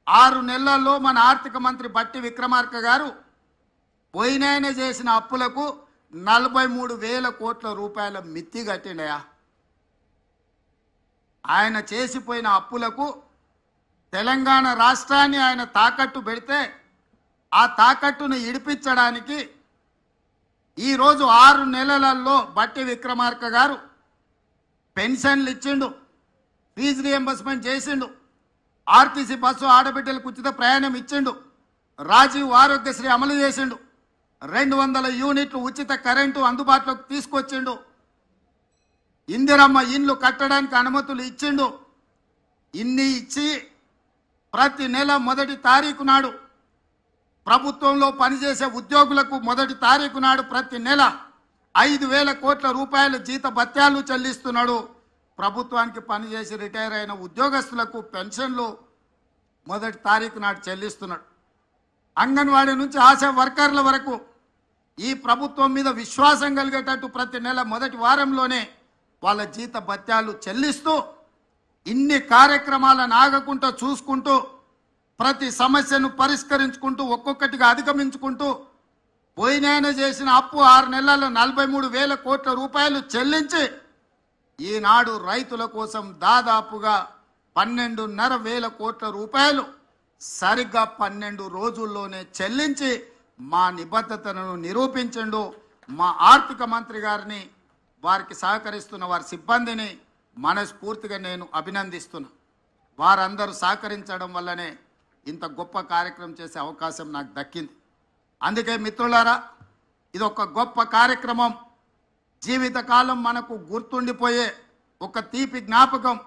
6 నెలల్లో మన ఆర్థిక మంత్రి బట్టి విక్రమార్క గారు పోయినాయన చేసిన అప్పులకు 43,000 కోట్ల రూపాయల మిత్తి కట్టిండయా. ఆయన చేసిపోయిన అప్పులకు తెలంగాణ రాష్ట్రాన్ని ఆయన తాకట్టు పెడితే ఆ తాకట్టును ఇడిపించడానికి ఈరోజు 6 నెలలలో బట్టి విక్రమార్క గారు పెన్షన్లు ఇచ్చిండు, ఫీజు రియంబర్స్మెంట్ చేసిండు, ఆర్టీసీ బస్సు ఆడబిడ్డలకు ఉచిత ప్రయాణం ఇచ్చిండు, రాజీవ్ ఆరోగ్యశ్రీ అమలు చేసిండు, 200 యూనిట్లు ఉచిత కరెంటు అందుబాటులోకి తీసుకొచ్చిండు, ఇందిరమ్మ ఇండ్లు కట్టడానికి అనుమతులు ఇచ్చిండు. ఇన్ని ఇచ్చి ప్రతి నెల 1వ తారీఖు నాడు ప్రభుత్వంలో పనిచేసే ఉద్యోగులకు 1వ తారీఖు నాడు ప్రతి నెల 5,000 కోట్ల రూపాయల జీత భత్యాలు చెల్లిస్తున్నాడు. ప్రభుత్వానికి పనిచేసి రిటైర్ అయిన ఉద్యోగస్తులకు పెన్షన్లు 1వ తారీఖు నాడు చెల్లిస్తున్నాడు. అంగన్వాడీ నుంచి ఆశా వర్కర్ల వరకు ఈ ప్రభుత్వం మీద విశ్వాసం కలిగేటట్టు ప్రతి నెల 1వ వారంలోనే వాళ్ళ జీత భత్యాలు చెల్లిస్తూ ఇన్ని కార్యక్రమాలను ఆగకుండా చూసుకుంటూ ప్రతి సమస్యను పరిష్కరించుకుంటూ ఒక్కొక్కటిగా అధిగమించుకుంటూ పోయినాయన చేసిన అప్పు 6 నెలల్లో 43,000 కోట్ల రూపాయలు చెల్లించి ఈనాడు రైతుల కోసం దాదాపుగా 12,500 కోట్ల రూపాయలు సరిగ్గా 12 రోజుల్లోనే చెల్లించి మా నిబద్ధతను నిరూపించండు. మా ఆర్థిక మంత్రి గారిని, వారికి సహకరిస్తున్న వారి సిబ్బందిని మనస్ఫూర్తిగా నేను అభినందిస్తున్నా. వారందరూ సహకరించడం వల్లనే ఇంత గొప్ప కార్యక్రమం చేసే అవకాశం నాకు దక్కింది. అందుకే మిత్రులారా, ఇది ఒక గొప్ప కార్యక్రమం, జీవితకాలం మనకు గుర్తుండిపోయే ఒక తీపి జ్ఞాపకం.